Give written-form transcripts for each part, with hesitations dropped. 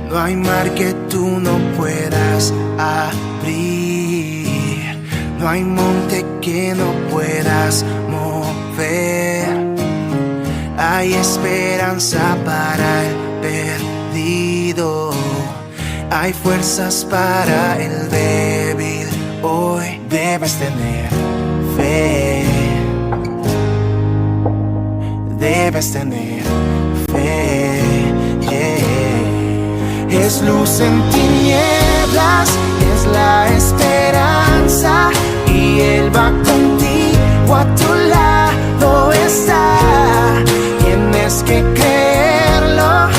No hay mar que tú no puedas abrir, no hay monte que no puedas mover. Hay esperanza para el perdido, hay fuerzas para el débil. Hoy debes tener fe, debes tener fe, yeah. Es luz en tinieblas, es la esperanza, y Él va contigo, a tu lado está. Tienes que creerlo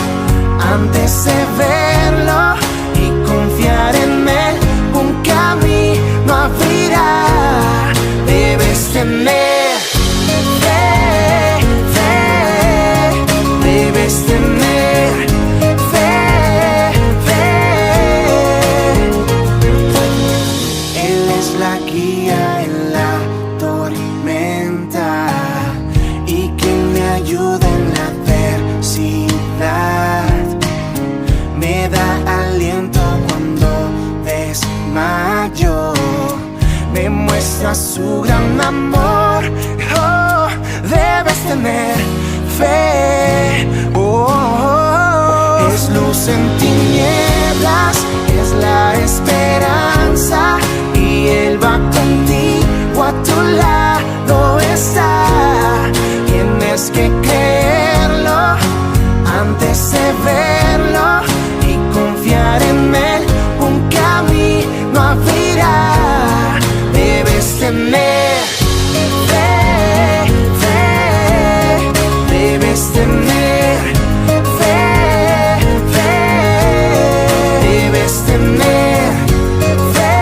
antes de verlo y confiar en Él, un camino abrirá. Debes tener fe, fe, debes tener fe, fe. Él es la guía en la tormenta y quien me ayuda en la adversidad. Me da aliento cuando desmayo, me muestra su gran amor. Oh, debes tener fe. Oh, oh, oh. Es luz en tinieblas, es la esperanza, y Él va contigo, a tu lado está. Tienes que creerlo antes de verlo y confiar en Él, un camino abrirá. Debes tener fe, fe, debes tener fe, fe, debes tener fe,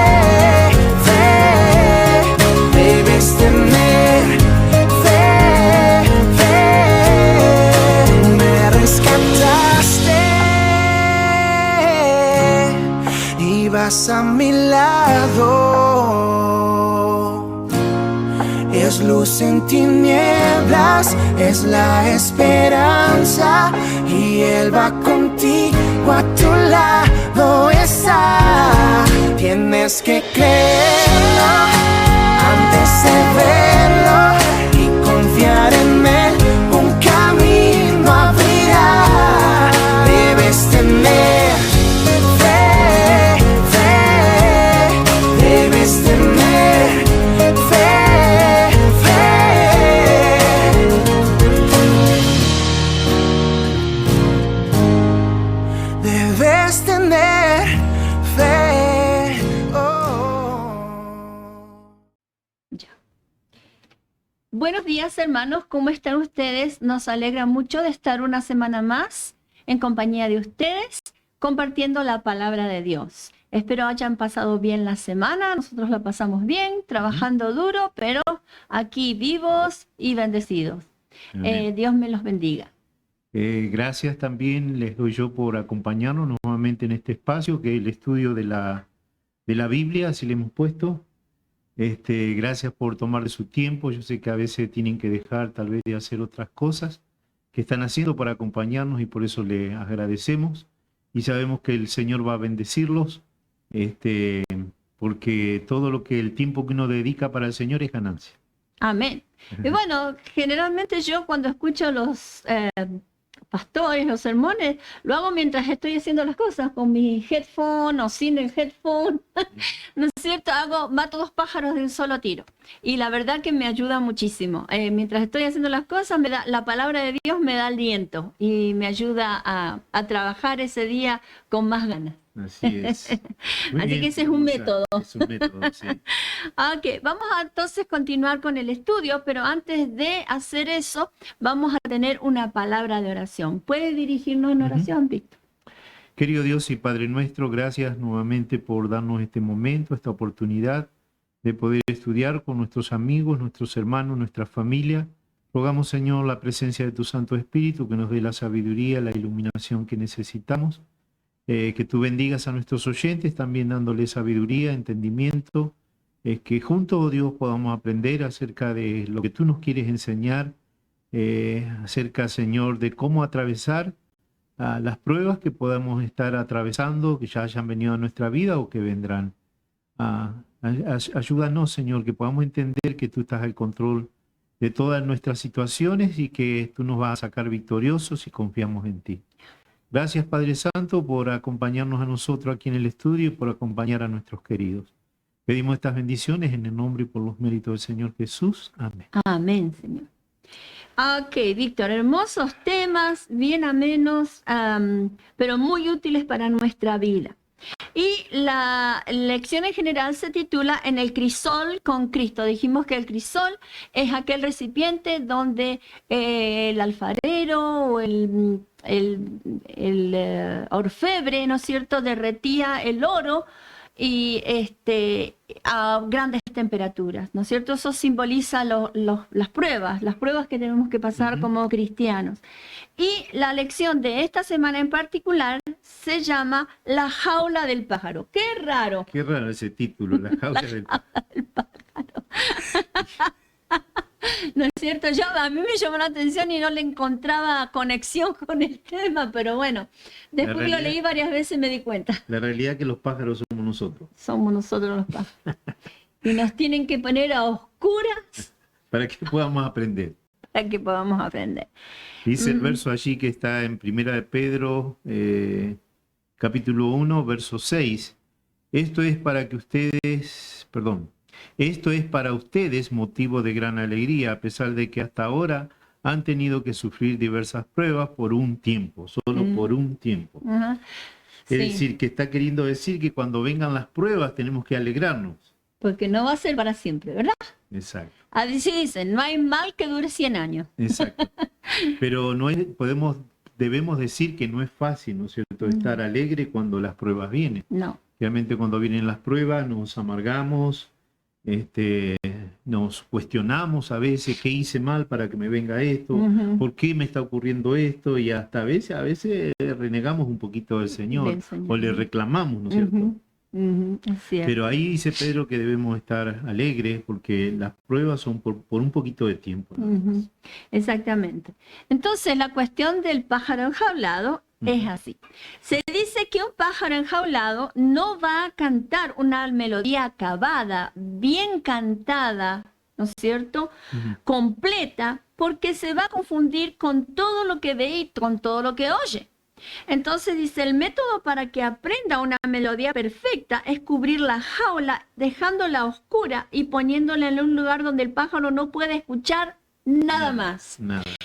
fe, debes tener fe, fe. Me rescataste y vas a mi lado. Es luz en tinieblas, es la esperanza, y Él va contigo, a tu lado está. Tienes que creerlo antes de verlo y confiar en Él, un camino abrirá. Debes tener fe, fe, debes tener fe, fe. Debes tener fe. Oh. Ya. Buenos días, hermanos, ¿cómo están ustedes? Nos alegra mucho de estar una semana más en compañía de ustedes, compartiendo la palabra de Dios. Espero hayan pasado bien la semana. Nosotros la pasamos bien, trabajando duro, pero aquí vivos y bendecidos. Dios me los bendiga. Gracias también les doy yo por acompañarnos nuevamente en este espacio, que es el estudio de la Biblia, así le hemos puesto. Gracias por tomar su tiempo. Yo sé que a veces tienen que dejar tal vez de hacer otras cosas que están haciendo para acompañarnos, y por eso le agradecemos. Y sabemos que el Señor va a bendecirlos, porque todo lo que el tiempo que uno dedica para el Señor es ganancia. Amén. Y bueno, generalmente yo cuando escucho los pastores, los sermones, lo hago mientras estoy haciendo las cosas, con mi headphone o sin el headphone, ¿no es cierto? Mato dos pájaros de un solo tiro. Y la verdad que me ayuda muchísimo. Mientras estoy haciendo las cosas, la palabra de Dios me da aliento y me ayuda a trabajar ese día con más ganas. Así es. Así que ese es un método. Es un método, sí. Ok, vamos a entonces continuar con el estudio, pero antes de hacer eso, vamos a tener una palabra de oración. ¿Puede dirigirnos en oración, Víctor? Querido Dios y Padre nuestro, gracias nuevamente por darnos este momento, esta oportunidad de poder estudiar con nuestros amigos, nuestros hermanos, nuestra familia. Rogamos, Señor, la presencia de tu Santo Espíritu, que nos dé la sabiduría, la iluminación que necesitamos. Que tú bendigas a nuestros oyentes, también dándoles sabiduría, entendimiento, que juntos, oh Dios, podamos aprender acerca de lo que tú nos quieres enseñar, acerca, Señor, de cómo atravesar las pruebas que podamos estar atravesando, que ya hayan venido a nuestra vida o que vendrán. Ayúdanos, Señor, que podamos entender que tú estás al control de todas nuestras situaciones y que tú nos vas a sacar victoriosos si confiamos en ti. Gracias, Padre Santo, por acompañarnos a nosotros aquí en el estudio y por acompañar a nuestros queridos. Pedimos estas bendiciones en el nombre y por los méritos del Señor Jesús. Amén. Amén, Señor. Ok, Víctor, hermosos temas, bien amenos, pero muy útiles para nuestra vida. Y la lección en general se titula En el crisol con Cristo. Dijimos que el crisol es aquel recipiente donde el alfarero o el orfebre, ¿no es cierto?, derretía el oro y a grandes temperaturas, ¿no es cierto? Eso simboliza las pruebas que tenemos que pasar como cristianos. Y la lección de esta semana en particular se llama La jaula del pájaro. ¡Qué raro! Qué raro ese título, La jaula del pájaro. ¿No es cierto? A mí me llamó la atención y no le encontraba conexión con el tema, pero bueno, después lo leí varias veces y me di cuenta. La realidad es que los pájaros somos nosotros. Somos nosotros los pájaros. Y nos tienen que poner a oscuras para que podamos aprender. Para que podamos aprender. Dice el verso allí que está en 1 de Pedro, capítulo 1, verso 6. Esto es para ustedes motivo de gran alegría, a pesar de que hasta ahora han tenido que sufrir diversas pruebas por un tiempo, solo por un tiempo. Es decir, que está queriendo decir que cuando vengan las pruebas tenemos que alegrarnos. Porque no va a ser para siempre, ¿verdad? Exacto. Así dicen, no hay mal que dure 100 años. Exacto. Pero debemos decir que no es fácil, ¿no es cierto?, estar alegre cuando las pruebas vienen. No. Realmente cuando vienen las pruebas nos amargamos, nos cuestionamos a veces qué hice mal para que me venga esto, por qué me está ocurriendo esto, y hasta a veces renegamos un poquito del Señor, o le reclamamos, ¿no es cierto? Pero ahí dice Pedro que debemos estar alegres porque las pruebas son por un poquito de tiempo. Exactamente. Entonces la cuestión del pájaro enjaulado es así. Se dice que un pájaro enjaulado no va a cantar una melodía acabada, bien cantada, ¿no es cierto?, completa, porque se va a confundir con todo lo que ve y con todo lo que oye. Entonces dice, el método para que aprenda una melodía perfecta es cubrir la jaula, dejándola oscura y poniéndola en un lugar donde el pájaro no puede escuchar nada más.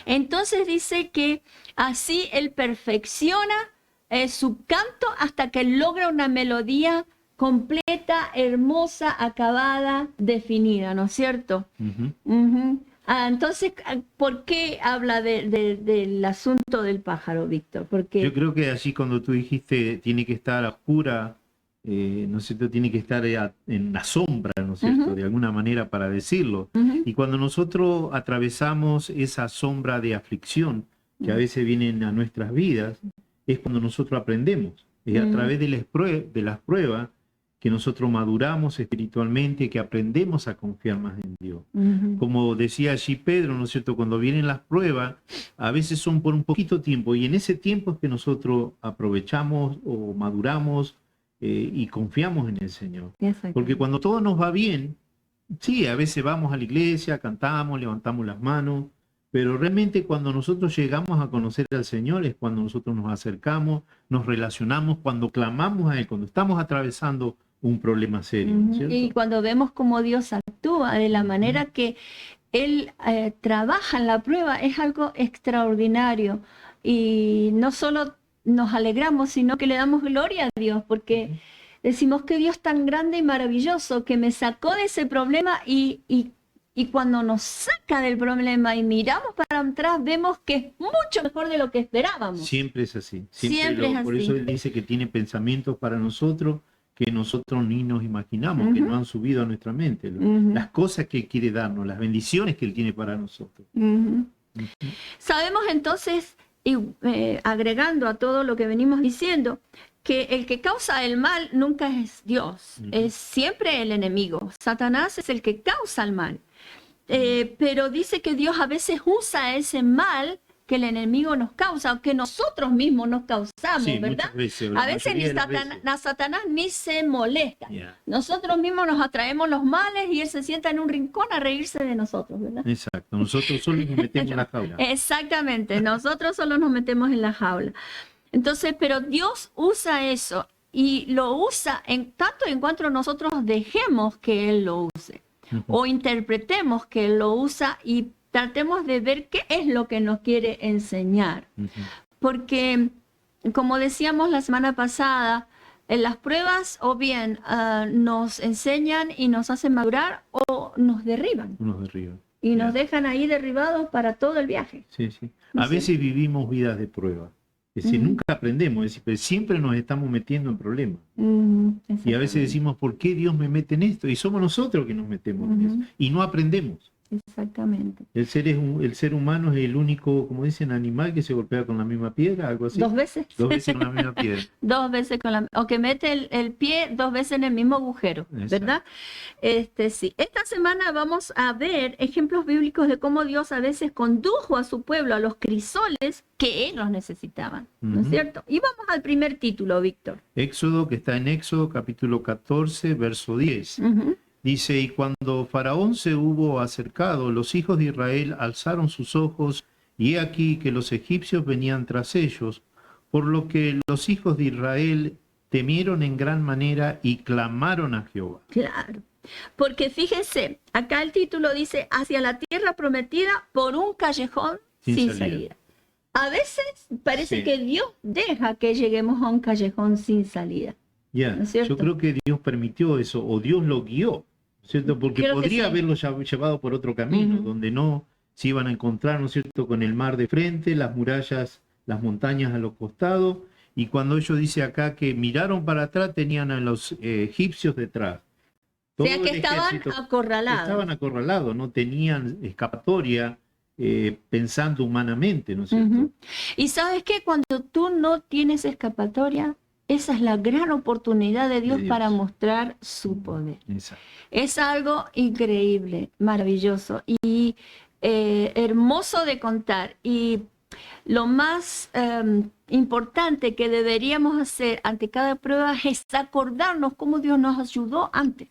Entonces dice que así él perfecciona su canto hasta que logra una melodía completa, hermosa, acabada, definida, ¿no es cierto? Entonces, ¿por qué habla del asunto del pájaro, Víctor? Porque yo creo que así cuando tú dijiste tiene que estar oscura, ¿no es cierto?, tiene que estar en la sombra, ¿no es cierto?, de alguna manera para decirlo. Y cuando nosotros atravesamos esa sombra de aflicción que a veces vienen a nuestras vidas, es cuando nosotros aprendemos. Es a través de las pruebas que nosotros maduramos espiritualmente, que aprendemos a confiar más en Dios. Como decía allí Pedro, ¿no es cierto?, cuando vienen las pruebas, a veces son por un poquito tiempo, y en ese tiempo es que nosotros aprovechamos o maduramos y confiamos en el Señor. Porque cuando todo nos va bien, sí, a veces vamos a la iglesia, cantamos, levantamos las manos, pero realmente cuando nosotros llegamos a conocer al Señor es cuando nosotros nos acercamos, nos relacionamos, cuando clamamos a Él, cuando estamos atravesando un problema serio, ¿no es cierto? Y cuando vemos cómo Dios actúa de la manera que Él trabaja en la prueba, es algo extraordinario. Y no solo nos alegramos, sino que le damos gloria a Dios, porque decimos que Dios tan grande y maravilloso que me sacó de ese problema y cuando nos saca del problema y miramos para atrás, vemos que es mucho mejor de lo que esperábamos. Siempre es así. Siempre es así. Por eso Él dice que tiene pensamientos para nosotros que nosotros ni nos imaginamos, que no han subido a nuestra mente. Las cosas que Él quiere darnos, las bendiciones que Él tiene para nosotros. Sabemos entonces, y agregando a todo lo que venimos diciendo, que el que causa el mal nunca es Dios, es siempre el enemigo. Satanás es el que causa el mal. Pero dice que Dios a veces usa ese mal que el enemigo nos causa, o que nosotros mismos nos causamos, Sí, ¿verdad? muchas veces. A veces ni Satanás ni se molesta. Yeah. Nosotros mismos nos atraemos los males y él se sienta en un rincón a reírse de nosotros, ¿verdad? Exacto, nosotros solo nos metemos en la jaula. Exactamente, nosotros solo nos metemos en la jaula. Entonces, pero Dios usa eso y lo usa tanto en cuanto nosotros dejemos que Él lo use o interpretemos que Él lo usa y tratemos de ver qué es lo que nos quiere enseñar. Porque, como decíamos la semana pasada, en las pruebas o bien nos enseñan y nos hacen madurar o nos derriban. Nos derriban. Y nos dejan ahí derribados para todo el viaje. Sí, sí. A veces vivimos vidas de prueba. Es decir, nunca aprendemos, es decir, pero siempre nos estamos metiendo en problemas. Y a veces decimos, ¿por qué Dios me mete en esto? Y somos nosotros que nos metemos en eso. Y no aprendemos. Exactamente. El ser humano es el único, como dicen, animal que se golpea con la misma piedra, algo así. 2 veces. 2 veces con la misma piedra. 2 veces con la, o que mete el pie 2 veces en el mismo agujero, ¿verdad? Sí. Esta semana vamos a ver ejemplos bíblicos de cómo Dios a veces condujo a su pueblo a los crisoles que ellos necesitaban, ¿no es cierto? Y vamos al primer título, Víctor. Éxodo, que está en Éxodo, capítulo 14, verso 10. Dice, y cuando Faraón se hubo acercado, los hijos de Israel alzaron sus ojos, y he aquí que los egipcios venían tras ellos, por lo que los hijos de Israel temieron en gran manera y clamaron a Jehová. Claro, porque fíjense, acá el título dice, hacia la tierra prometida por un callejón sin salida. A veces parece que Dios deja que lleguemos a un callejón sin salida. Ya, ¿no es yo cierto? creo que Dios permitió eso, o Dios lo guió, ¿cierto? Porque Creo que podría sí. haberlo llevado por otro camino, donde no se iban a encontrar, ¿no es cierto?, con el mar de frente, las murallas, las montañas a los costados, y cuando ellos dice acá que miraron para atrás, tenían a los egipcios detrás. O sea Todo que el estaban ejército acorralados. Estaban acorralados, no tenían escapatoria pensando humanamente, ¿no es cierto? Y ¿sabes qué? Cuando tú no tienes escapatoria, esa es la gran oportunidad de Dios para mostrar su poder. Exacto. Es algo increíble, maravilloso y hermoso de contar. Y lo más importante que deberíamos hacer ante cada prueba es acordarnos cómo Dios nos ayudó antes.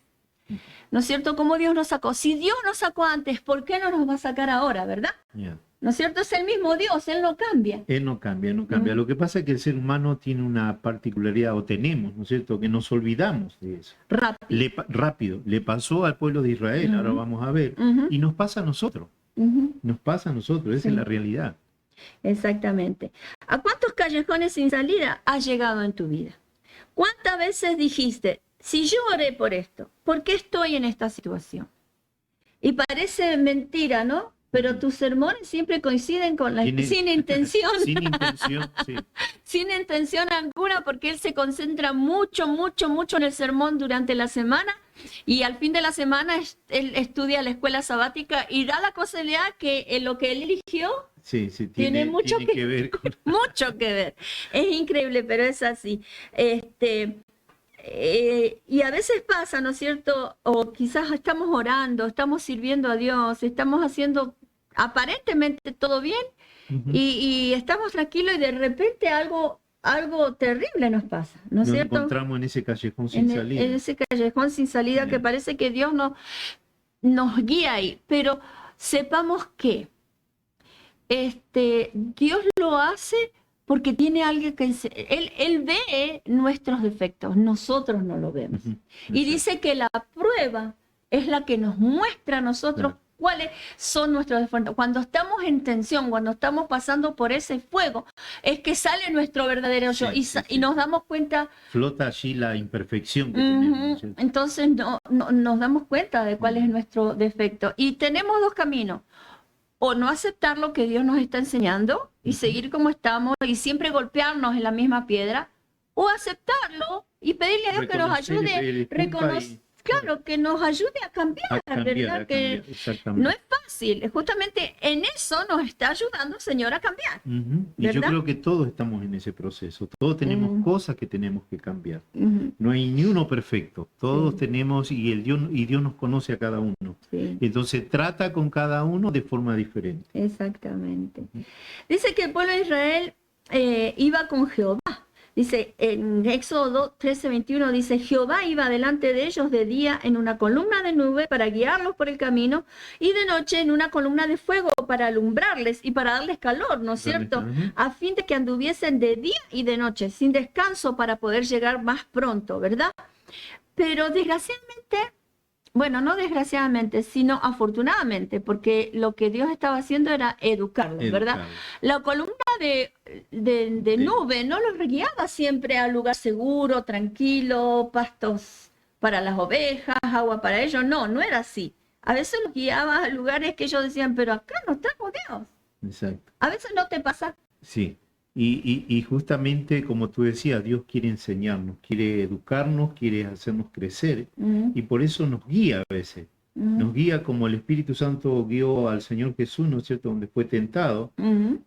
¿No es cierto? Cómo Dios nos sacó. Si Dios nos sacó antes, ¿por qué no nos va a sacar ahora, verdad? Yeah. ¿No es cierto? Es el mismo Dios, Él no cambia. Él no cambia, no cambia. Lo que pasa es que el ser humano tiene una particularidad, o tenemos, ¿no es cierto?, que nos olvidamos de eso. Rápido. Le pasó al pueblo de Israel, ahora vamos a ver, y nos pasa a nosotros. Nos pasa a nosotros, esa es la realidad. Exactamente. ¿A cuántos callejones sin salida has llegado en tu vida? ¿Cuántas veces dijiste, si yo oré por esto, ¿por qué estoy en esta situación? Y parece mentira, ¿no? Pero tus sermones siempre coinciden con la sin intención. Sin intención, sí. Sin intención alguna, porque él se concentra mucho en el sermón durante la semana y al fin de la semana él estudia la escuela sabática y da la casualidad que en lo que él eligió tiene mucho que ver con... mucho que ver. Es increíble, pero es así. Y a veces pasa, ¿no es cierto? O quizás estamos orando, estamos sirviendo a Dios, estamos haciendo aparentemente todo bien y estamos tranquilos y de repente algo terrible nos pasa, ¿no es cierto? Nos encontramos en ese callejón sin salida. En ese callejón sin salida que parece que Dios nos guía ahí, pero sepamos que Dios lo hace porque tiene alguien que... Él ve nuestros defectos, nosotros no lo vemos. Y dice que la prueba es la que nos muestra a nosotros cuáles son nuestros defectos. Cuando estamos en tensión, cuando estamos pasando por ese fuego, es que sale nuestro verdadero yo y nos damos cuenta... Flota allí la imperfección que tenemos, ¿cierto? Entonces no nos damos cuenta de cuál es nuestro defecto. Y tenemos 2 caminos. O no aceptar lo que Dios nos está enseñando y seguir como estamos y siempre golpearnos en la misma piedra, o aceptarlo y pedirle a Dios que nos ayude, claro, que nos ayude a cambiar, A cambiar, ¿verdad? a Que cambiar, exactamente. no es fácil, justamente en eso nos está ayudando el Señor a cambiar. Ujú. Y yo ¿Verdad? creo que todos estamos en ese proceso, todos tenemos Mm. cosas que tenemos que cambiar. Ujú, No hay ni uno perfecto, todos Sí. tenemos y Dios nos conoce a cada uno. sí. Entonces trata con cada uno de forma diferente. Exactamente. Dice que el pueblo de Israel iba con Jehová. Dice en Éxodo 13:21, dice, Jehová iba delante de ellos de día en una columna de nube para guiarlos por el camino y de noche en una columna de fuego para alumbrarles y para darles calor, ¿no es cierto? Ujú. A fin de que anduviesen de día y de noche, sin descanso para poder llegar más pronto, ¿verdad? Pero desgraciadamente, bueno, no desgraciadamente, sino afortunadamente, porque lo que Dios estaba haciendo era educarlos, ¿verdad? Educado. La columna de nube no los guiaba siempre a lugar seguro, tranquilo, pastos para las ovejas, agua para ellos. No, no era así. A veces los guiaba a lugares que ellos decían, pero acá no estamos Dios. Exacto. A veces no te pasa. Sí. Y justamente como tú decías, Dios quiere enseñarnos, quiere educarnos, quiere hacernos crecer y por eso nos guía a veces. Nos guía como el Espíritu Santo guió al Señor Jesús, ¿no es cierto?, donde fue tentado.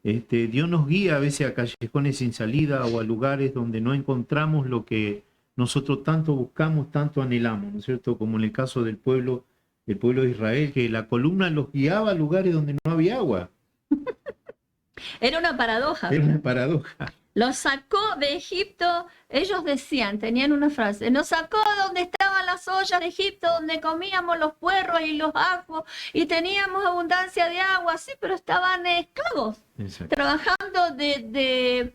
Dios nos guía a veces a callejones sin salida o a lugares donde no encontramos lo que nosotros tanto buscamos, tanto anhelamos, ¿no es cierto?, como en el caso del pueblo de Israel, que la columna los guiaba a lugares donde no había agua. Era una paradoja. Era una paradoja. Los sacó de Egipto, ellos decían, tenían una frase, nos sacó de donde estaban las ollas de Egipto, donde comíamos los puerros y los ajos y teníamos abundancia de agua, sí, pero estaban esclavos, Exacto. trabajando de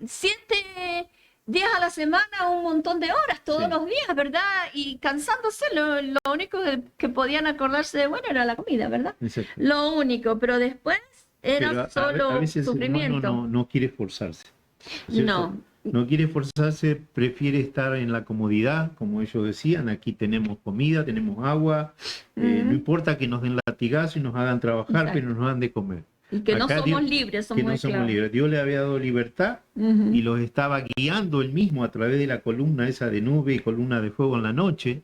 7 días a la semana, un montón de horas, todos Sí. los días, ¿verdad? Y cansándose, lo único que podían acordarse de bueno era la comida, ¿verdad? Exacto. Lo único, pero después era Pero solo a veces el sufrimiento. hermano no quiere esforzarse. ¿No es cierto? No. No quiere esforzarse, prefiere estar en la comodidad, como ellos decían, aquí tenemos comida, tenemos agua, no importa que nos den latigazo y nos hagan trabajar, Exacto. pero nos dan de comer. Y que no Acá somos Dios- libres, Que somos no somos esclavos. libres. Dios le había dado libertad Ujú. y los estaba guiando él mismo a través de la columna esa de nube y columna de fuego en la noche.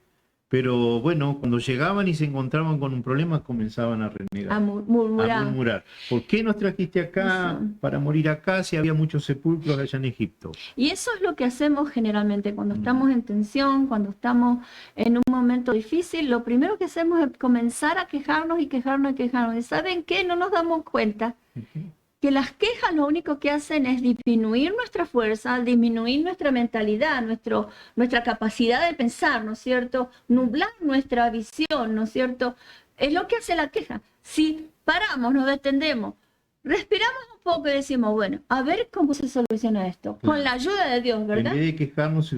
Pero bueno, cuando llegaban y se encontraban con un problema, comenzaban a renegar. A A murmurar. murmurar. ¿Por qué nos trajiste acá Eso. para morir acá si había muchos sepulcros allá en Egipto? Y eso es lo que hacemos generalmente cuando estamos en tensión, cuando estamos en un momento difícil. Lo primero que hacemos es comenzar a quejarnos y quejarnos y quejarnos. ¿Y saben qué? No nos damos cuenta que las quejas lo único que hacen es disminuir nuestra fuerza, disminuir nuestra mentalidad, nuestra capacidad de pensar, ¿no es cierto? Nublar nuestra visión, ¿no es cierto? Es lo que hace la queja. Si paramos, nos detendemos, respiramos un poco y decimos, bueno, a ver cómo se soluciona esto, con la ayuda de Dios, En ¿verdad? vez de quejarnos, si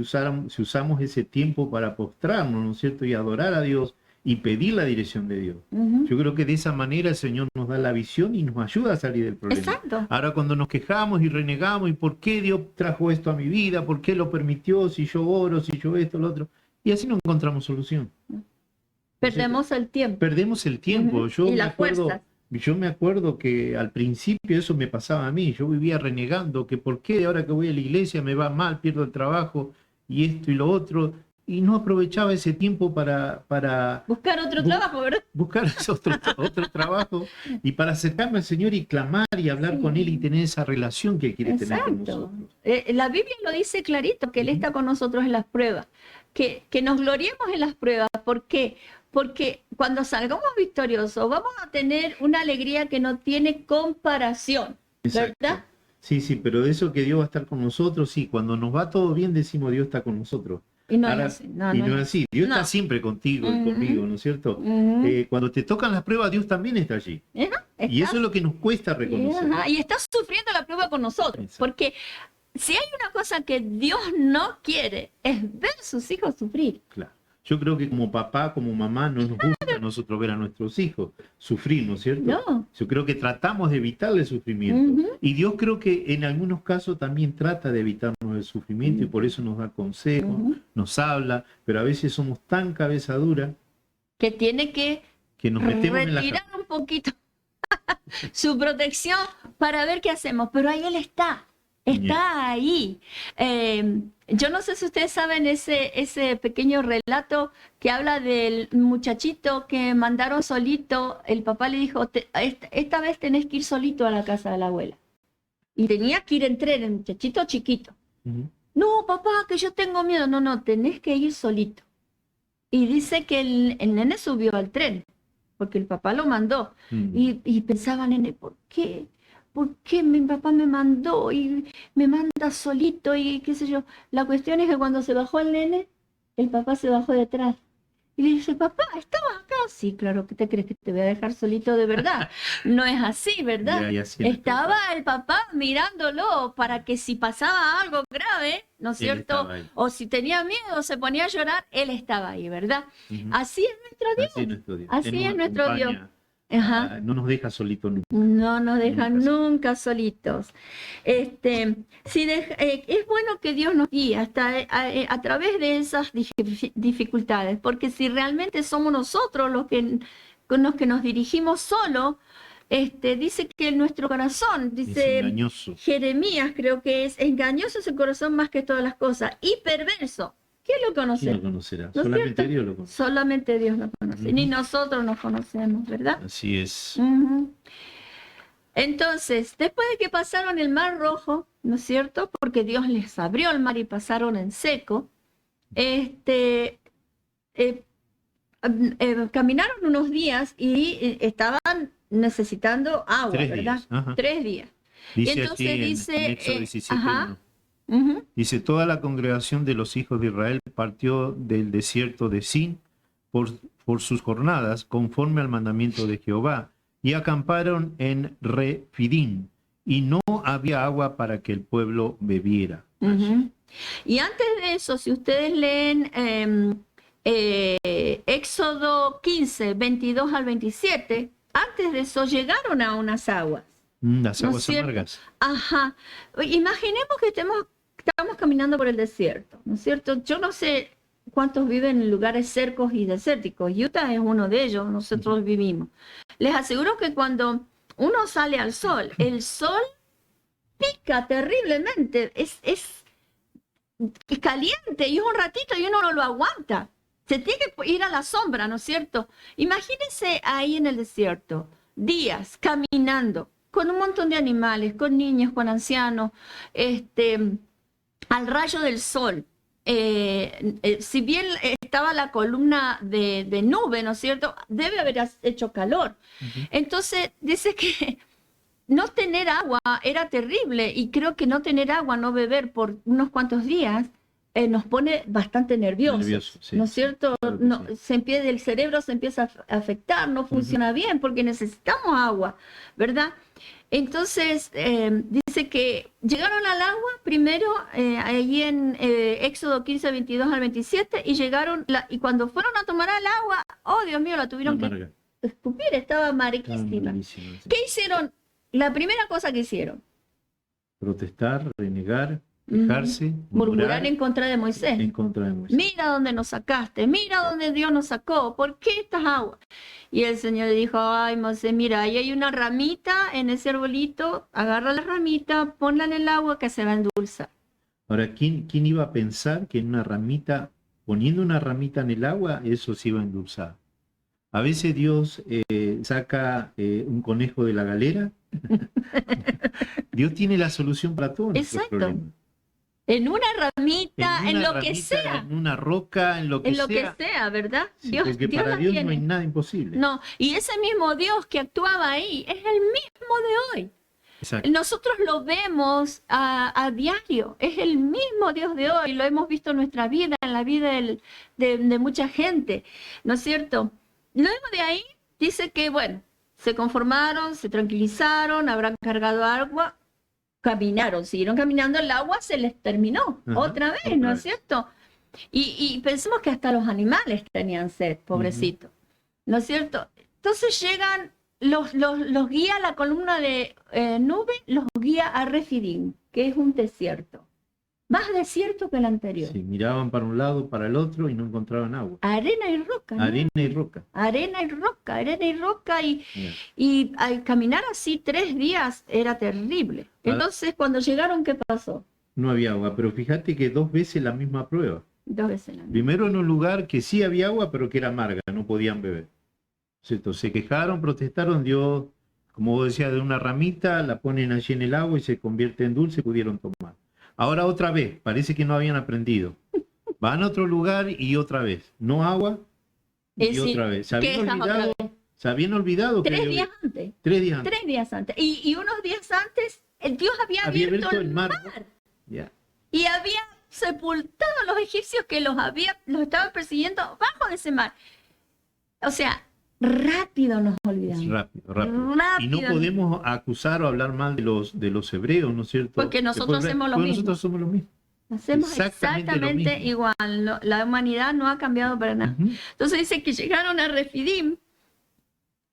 usamos ese tiempo para postrarnos, ¿no es cierto? Y adorar a Dios y pedir la dirección de Dios. Ujú. Yo creo que de esa manera el Señor nos da la visión y nos ayuda a salir del problema. Exacto. Ahora cuando nos quejamos y renegamos, ¿y por qué Dios trajo esto a mi vida? ¿Por qué lo permitió? Si yo oro, si yo esto, lo otro. Y así no encontramos solución. Perdemos el tiempo. Perdemos el tiempo. Ujú. Yo Y me las acuerdo, fuerzas. yo me acuerdo que al principio eso me pasaba a mí. Yo vivía renegando que por qué ahora que voy a la iglesia me va mal, pierdo el trabajo y esto y lo otro. Y no aprovechaba ese tiempo para Buscar otro trabajo, ¿verdad? buscar ese otro trabajo y para acercarme al Señor y clamar y hablar Sí. con Él y tener esa relación que Él quiere tener con Exacto. nosotros. La Biblia lo dice clarito, que Él está con nosotros en las pruebas, que nos gloriemos en las pruebas. ¿Por qué? Porque cuando salgamos victoriosos vamos a tener una alegría que no tiene comparación, Exacto. ¿verdad? Sí, sí, pero de eso que Dios va a estar con nosotros, sí, cuando nos va todo bien decimos Dios está con nosotros. Y no Ahora, es así. No, y no no es es así, Dios No. está siempre contigo y Ujú. conmigo, ¿no es cierto? Ujú. Cuando te tocan las pruebas, Dios también está allí. Ajá, Y estás- eso es lo que nos cuesta reconocer. Ajá, y estás sufriendo la prueba con nosotros. Exacto. Porque si hay una cosa que Dios no quiere, es ver a sus hijos sufrir. Claro. Yo creo que como papá, como mamá, no nos gusta a nosotros ver a nuestros hijos sufrir, ¿no es cierto? No. Yo creo que tratamos de evitarle el sufrimiento. Ujú. Y Dios creo que en algunos casos también trata de evitarnos el sufrimiento y por eso nos da consejos, Ujú. nos habla, pero a veces somos tan cabeza dura Que tiene que que nos metemos en la retirar un poquito su protección para ver qué hacemos. Pero ahí Él está. Está ahí. Yo no sé si ustedes saben ese pequeño relato que habla del muchachito que mandaron solito. El papá le dijo, esta vez tenés que ir solito a la casa de la abuela. Y tenía que ir en tren, el muchachito chiquito. Ujú. No, papá, que yo tengo miedo. No, no, tenés que ir solito. Y dice que el nene subió al tren, porque el papá lo mandó. Y pensaba, nene, ¿por qué? ¿Por qué mi papá me mandó y me manda solito y qué sé yo? La cuestión es que cuando se bajó el nene, el papá se bajó detrás. Y le dice, papá, ¿estabas acá? Sí, claro, ¿qué te crees que te voy a dejar solito de verdad? No es así, ¿verdad? Y así era el Estaba el papá mirándolo para que si pasaba algo grave, ¿no es Él cierto? estaba ahí. O si tenía miedo, se ponía a llorar, él estaba ahí, ¿verdad? Ujú. Así es nuestro Dios. Así es nuestro Dios. Así Él nos es nuestro Dios. acompaña, Ajá. no nos deja solitos nunca. No nos dejan Nunca. nunca solitos. Es bueno que Dios nos guíe hasta a través de esas dificultades, porque si realmente somos nosotros con los que nos dirigimos solo, dice que nuestro corazón, Es dice engañoso. Jeremías, creo que es engañoso el corazón más que todas las cosas, y perverso. ¿Quién lo conoce? ¿Quién lo conocerá? ¿No es Solamente cierto? Dios lo conoce. Solamente Dios lo conoce, Ujú. ni nosotros nos conocemos, ¿verdad? Así es. Ujú. Entonces, después de que pasaron el Mar Rojo, ¿no es cierto? Porque Dios les abrió el mar y pasaron en seco, eh, caminaron unos días y estaban necesitando agua, 3 ¿verdad? días. Ajá. 3 días. Dice y entonces aquí dice, en Éxodo 17, ajá, 1. ujú, Dice, toda la congregación de los hijos de Israel partió del desierto de Sin por sus jornadas, conforme al mandamiento de Jehová, y acamparon en Refidim, y no había agua para que el pueblo bebiera. ujú. Y antes de eso, si ustedes leen Éxodo 15, 22 al 27, antes de eso llegaron a unas aguas. Las ¿No es aguas cierto? amargas. Ajá. Imaginemos que estamos caminando por el desierto, ¿no es cierto? Yo no sé cuántos viven en lugares cercos y desérticos. Utah es uno de ellos, nosotros vivimos. Les aseguro que cuando uno sale al sol, el sol pica terriblemente, es caliente y un ratito y uno no lo aguanta. Se tiene que ir a la sombra, ¿no es cierto? Imagínense ahí en el desierto, días caminando, con un montón de animales, con niños, con ancianos, al rayo del sol. Si bien estaba la columna de nube, ¿no es cierto? Debe haber hecho calor. Ujú. Entonces dice que no tener agua era terrible y creo que no tener agua, no beber por unos cuantos días, nos pone bastante nerviosos, Nervioso, sí, ¿no es sí, cierto? claro que No, sí. el cerebro se empieza a afectar, no funciona bien porque necesitamos agua, ¿verdad? Entonces, dice que llegaron al agua primero, ahí en Éxodo 15, 22 al 27, y y cuando fueron a tomar el agua, oh Dios mío, la tuvieron que Amarga. escupir, estaba Estaba amarguísima. malísimo, sí. ¿Qué hicieron? La primera cosa que hicieron, Protestar, renegar, Ujú. quejarse, murmurar en contra de Moisés. en contra de Moisés. Mira dónde nos sacaste, mira dónde Dios nos sacó, ¿por qué estas aguas? Y el Señor le dijo, ay Moisés, mira, ahí hay una ramita en ese arbolito, agarra la ramita, ponla en el agua que se va a endulzar. Ahora, ¿quién iba a pensar que en una ramita, poniendo una ramita en el agua, eso se iba a endulzar? A veces Dios saca un conejo de la galera. Dios tiene la solución para todos nuestros Exacto. problemas. En una ramita, en una lo que ramita, sea, en una roca, en lo que en lo sea. que sea, ¿verdad? Sí, porque para la Dios no tiene. hay nada imposible. No, y ese mismo Dios que actuaba ahí es el mismo de hoy. Exacto. Nosotros lo vemos a diario, es el mismo Dios de hoy, lo hemos visto en nuestra vida, en la vida de mucha gente, ¿no es cierto? Luego de ahí dice que, bueno, se conformaron, se tranquilizaron, habrán cargado agua, caminaron, siguieron caminando, el agua se les terminó Ajá, otra vez, otra ¿no es vez. cierto? Y pensemos que hasta los animales tenían sed, pobrecitos, ¿no es cierto? Entonces llegan, los guía la columna de nube, los guía a Refidim, que es un desierto. más desierto que el anterior. Sí, miraban para un lado, para el otro y no encontraban agua. Arena y roca, ¿no? Arena y roca. Arena y roca, arena y roca, Ya. y al caminar así 3 días era terrible. Entonces, cuando llegaron, ¿qué pasó? No había agua, pero fíjate que 2 veces la misma prueba. 2 veces la misma. Primero en un lugar que sí había agua, pero que era amarga, no podían beber. ¿Cierto? Se quejaron, protestaron, Dios, como vos decías, de una ramita, la ponen allí en el agua y se convierte en dulce, pudieron tomar. Ahora otra vez, parece que no habían aprendido. Van a otro lugar y otra vez, no agua y Sí, otra vez. Se habían quejas otra olvidado, se habían olvidado que 3 días antes. 3 días antes 3 días antes. Y unos días antes, el Dios había abierto el mar. Ya. Y había sepultado a los egipcios que los estaban persiguiendo bajo de ese mar. O sea, rápido nos olvidamos. Rápido, rápido. Y no Rápido. podemos acusar o hablar mal de los hebreos, ¿no es cierto? Porque nosotros Después, hacemos lo porque mismo. Nosotros somos lo mismo. Hacemos exactamente lo exactamente mismo. igual. La humanidad no ha cambiado para nada. Ujú. Entonces dice que llegaron a Refidim.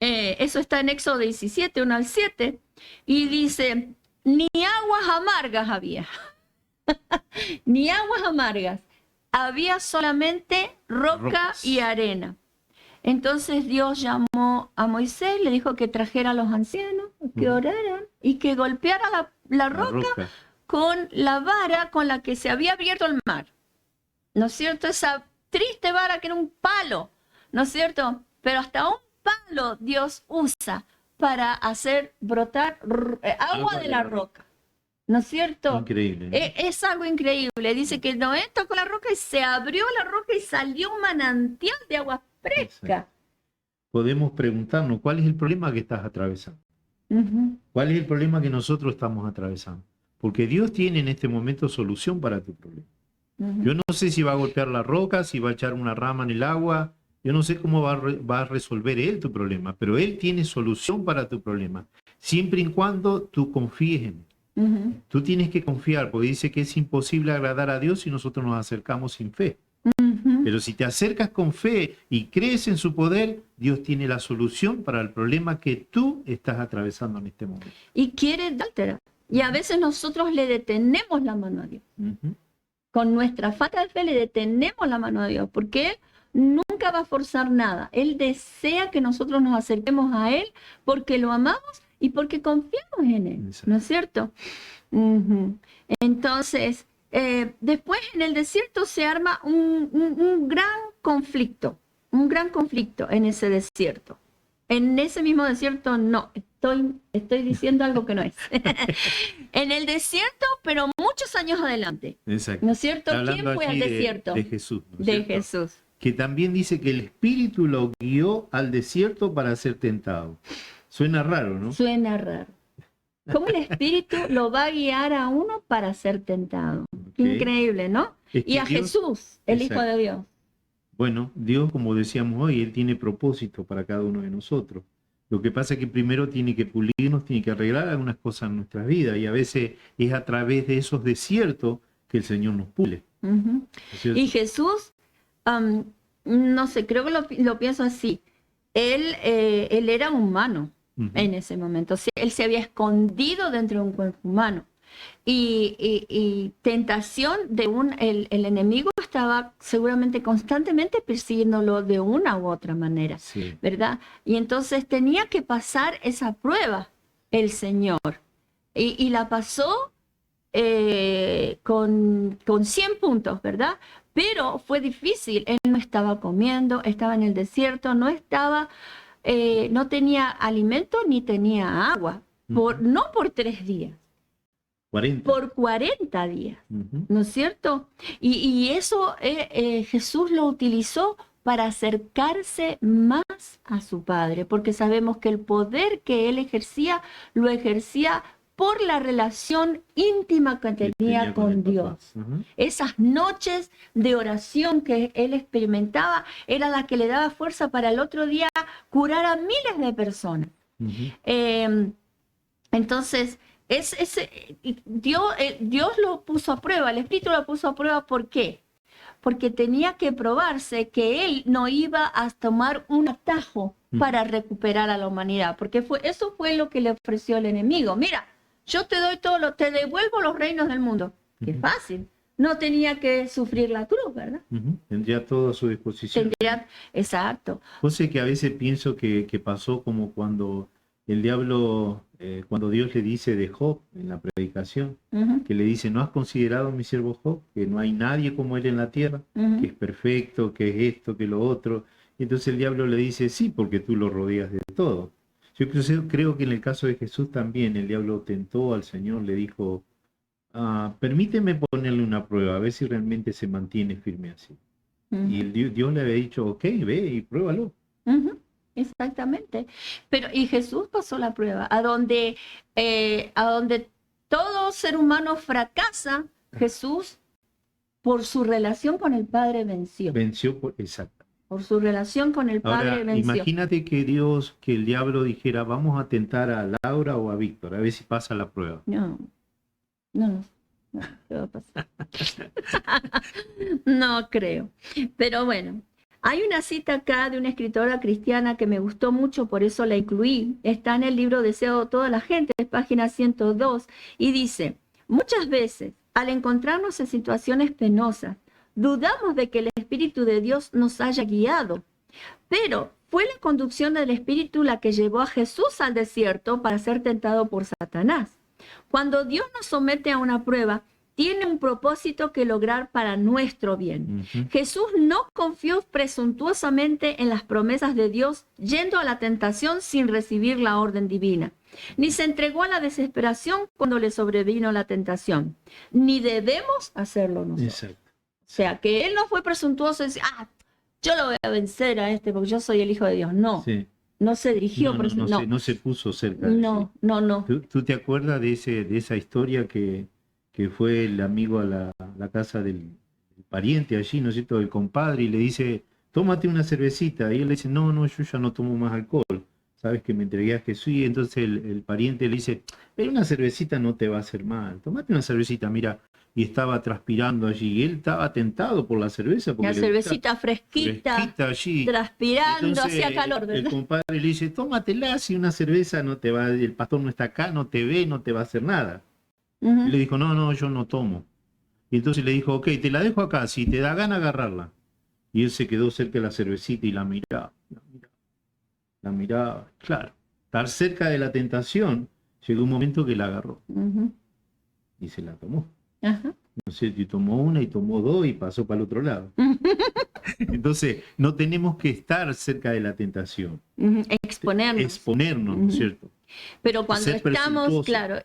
Eso está en Éxodo 17, 1 al 7. Y dice, ni aguas amargas había. Ni aguas amargas. Había solamente roca Rocas. y arena. Entonces Dios llamó a Moisés, le dijo que trajera a los ancianos, que oraran y que golpeara la La roca con la vara con la que se había abierto el mar. ¿No es cierto? Esa triste vara que era un palo, ¿no es cierto? Pero hasta un palo Dios usa para hacer brotar agua de la roca. ¿No es cierto? Increíble, ¿no? Es algo increíble. Dice que Noé tocó la roca y se abrió la roca y salió un manantial de agua fresca. Podemos preguntarnos, ¿cuál es el problema que estás atravesando? Ujú, ¿Cuál es el problema que nosotros estamos atravesando? Porque Dios tiene en este momento solución para tu problema. ujú. Yo no sé si va a golpear la roca, si va a echar una rama en el agua. Yo no sé cómo va a resolver Él tu problema, pero Él tiene solución para tu problema, siempre y cuando tú confíes en Él. Ujú, Tú tienes que confiar, porque dice que es imposible agradar a Dios si nosotros nos acercamos sin fe. ujú. Pero si te acercas con fe y crees en su poder, Dios tiene la solución para el problema que tú estás atravesando en este momento. Y quiere dártela. Y a veces nosotros le detenemos la mano a Dios. Ujú. Con nuestra falta de fe le detenemos la mano a Dios, porque Él nunca va a forzar nada. Él desea que nosotros nos acerquemos a Él porque lo amamos y porque confiamos en Él. Exacto. ¿No es cierto? Ujú. Entonces, después en el desierto se arma un gran conflicto en ese desierto. En ese mismo desierto no, estoy diciendo algo que no es. En el desierto, pero muchos años adelante. Exacto. ¿No es cierto? Está ¿Quién hablando fue al aquí desierto? de Jesús. ¿no es De cierto? Jesús. Que también dice que el Espíritu lo guió al desierto para ser tentado. Suena raro, ¿no? Suena raro. ¿Cómo el Espíritu lo va a guiar a uno para ser tentado? Qué Ok. increíble, ¿no? Es que Y a Dios- Jesús, el Hijo Exacto. de Dios. Bueno, Dios, como decíamos hoy, Él tiene propósito para cada uno de nosotros. Lo que pasa es que primero tiene que pulirnos, tiene que arreglar algunas cosas en nuestras vidas y a veces es a través de esos desiertos que el Señor nos pule. Ujú. ¿no es cierto? Y Jesús, no sé, creo que lo pienso así. Él era humano Ujú. en ese momento. O sea, él se había escondido dentro de un cuerpo humano. Y tentación el enemigo estaba seguramente constantemente persiguiéndolo de una u otra manera, Sí. ¿verdad? Y entonces tenía que pasar esa prueba el Señor. Y la pasó con 100 puntos, ¿verdad? Pero fue difícil. Él no estaba comiendo, estaba en el desierto, no tenía alimento ni tenía agua. No por 3 días, 40. por 40 días. Ujú. ¿No es cierto? Y eso Jesús lo utilizó para acercarse más a su Padre, porque sabemos que el poder que él ejercía, lo ejercía por la relación íntima que Que tenía con el papá. Dios. Ujú. Esas noches de oración que él experimentaba era la que le daba fuerza para el otro día curar a miles de personas. Ujú. Entonces, Dios lo puso a prueba, el Espíritu lo puso a prueba, ¿por qué? Porque tenía que probarse que Él no iba a tomar un atajo para recuperar a la humanidad, porque eso fue lo que le ofreció el enemigo. Mira, yo te doy te devuelvo los reinos del mundo. Qué fácil. no tenía que sufrir la cruz, ¿verdad? Tendría todo a su disposición. Exacto. Cosa que a veces pienso que pasó como cuando el diablo, cuando Dios le dice de Job en la predicación, que le dice, ¿no has considerado a mi siervo Job? Que no hay nadie como él en la tierra, que es perfecto, que es esto, que lo otro. Y entonces el diablo le dice, sí, porque tú lo rodeas de todo. Yo creo que en el caso de Jesús también el diablo tentó al Señor, le dijo, permíteme ponerle una prueba, a ver si realmente se mantiene firme así. Y Dios le había dicho, ok, ve y pruébalo. Exactamente. Y Jesús pasó la prueba. A donde todo ser humano fracasa, Jesús, por su relación con el Padre, venció. Exacto. Por su relación con el Padre, Ahora, venció. imagínate que el diablo dijera, vamos a tentar a Laura o a Víctor, a ver si pasa la prueba. No, ¿qué va a pasar? No creo. Pero bueno, hay una cita acá de una escritora cristiana que me gustó mucho, por eso la incluí. Está en el libro Deseo de toda la gente, es página 102, y dice, muchas veces, al encontrarnos en situaciones penosas, dudamos de que el Espíritu de Dios nos haya guiado, pero fue la conducción del Espíritu la que llevó a Jesús al desierto para ser tentado por Satanás. Cuando Dios nos somete a una prueba, tiene un propósito que lograr para nuestro bien. Jesús no confió presuntuosamente en las promesas de Dios, yendo a la tentación sin recibir la orden divina. Ni se entregó a la desesperación cuando le sobrevino la tentación. Ni debemos hacerlo nosotros. Exacto. O sea, que él no fue presuntuoso y decía, yo lo voy a vencer a este porque yo soy el Hijo de Dios. No. Sí. No se dirigió. No se puso cerca. No. ¿Tú te acuerdas de esa historia que fue el amigo a la casa del pariente allí, ¿no es cierto?, del compadre, y le dice, tómate una cervecita, y él le dice, no, yo ya no tomo más alcohol, sabes que me entregué a Jesús, y entonces el pariente le dice, pero una cervecita no te va a hacer mal, tómate una cervecita, mira, y estaba transpirando allí, y él estaba tentado por la cerveza. Porque la cervecita fresquita allí, transpirando, entonces, hacía calor, ¿verdad? El compadre le dice, tómatela, si una cerveza no te va, el pastor no está acá, no te ve, no te va a hacer nada. Y le dijo, no, yo no tomo. Y entonces le dijo, ok, te la dejo acá, si te da gana agarrarla. Y él se quedó cerca de la cervecita y la miraba. Claro, estar cerca de la tentación, llegó un momento que la agarró. Y se la tomó. No sé, y tomó una y tomó dos y pasó para el otro lado. Entonces, no tenemos que estar cerca de la tentación. Exponernos, ¿no es cierto? Pero cuando estamos, claro,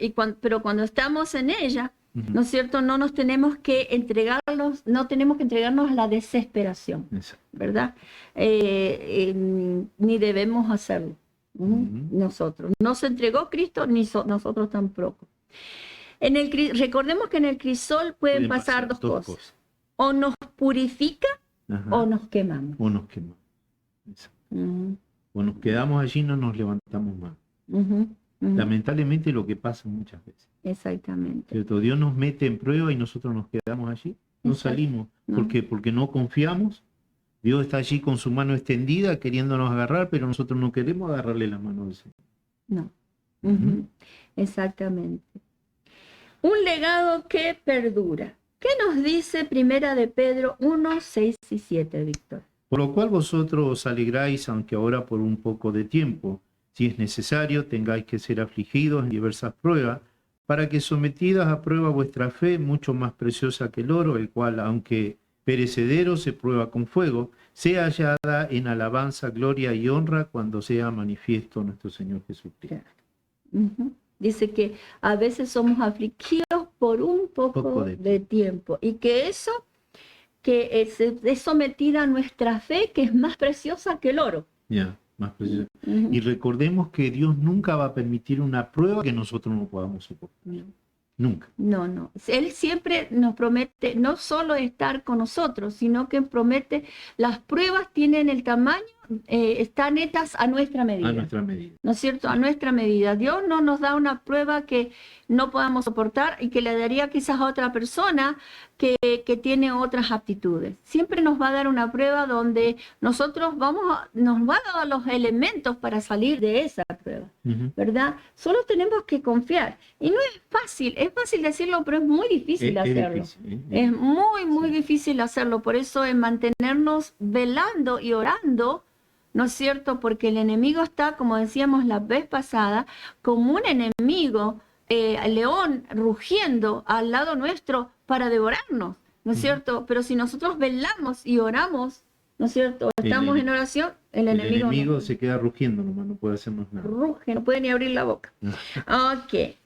pero cuando estamos en ella, ¿no es cierto? No tenemos que entregarnos a la desesperación, ¿verdad? Ni debemos hacerlo. Nosotros. No se entregó Cristo, ni nosotros tampoco. Recordemos que en el crisol pueden pasar dos cosas. O nos purifica o nos quemamos. O nos quedamos allí y no nos levantamos más. Lamentablemente lo que pasa muchas veces. Exactamente. ¿Cierto? Dios nos mete en prueba y nosotros nos quedamos allí. No salimos. ¿Por qué? Porque no confiamos. Dios está allí con su mano extendida queriéndonos agarrar, pero nosotros no queremos agarrarle la mano del Señor. No. Exactamente. Un legado que perdura. ¿Qué nos dice Primera de Pedro 1, 6 y 7, Víctor? Por lo cual vosotros os alegráis, aunque ahora por un poco de tiempo, si es necesario, tengáis que ser afligidos en diversas pruebas, para que sometidas a prueba vuestra fe, mucho más preciosa que el oro, el cual, aunque perecedero, se prueba con fuego, sea hallada en alabanza, gloria y honra cuando sea manifiesto nuestro Señor Jesucristo. Dice que a veces somos afligidos por un poco de tiempo, y que es sometida a nuestra fe, que es más preciosa que el oro. Más preciosa. Y recordemos que Dios nunca va a permitir una prueba que nosotros no podamos soportar. Nunca. No. Él siempre nos promete no solo estar con nosotros, sino que promete, las pruebas tienen el tamaño están hechas a nuestra medida. A nuestra medida. ¿No es cierto? A nuestra medida. Dios no nos da una prueba que no podamos soportar y que le daría quizás a otra persona que tiene otras aptitudes. Siempre nos va a dar una prueba donde nosotros nos va a dar los elementos para salir de esa prueba, ¿verdad? Solo tenemos que confiar. Y no es fácil decirlo, pero es muy difícil hacerlo. Es muy difícil hacerlo. Por eso es mantenernos velando y orando, ¿no es cierto? Porque el enemigo está, como decíamos la vez pasada, como un enemigo, león rugiendo al lado nuestro para devorarnos, ¿no es cierto? Pero si nosotros velamos y oramos, ¿no es cierto? Estamos en oración, el enemigo se queda rugiendo nomás, no puede hacernos nada. Ruge, no puede ni abrir la boca. Ok.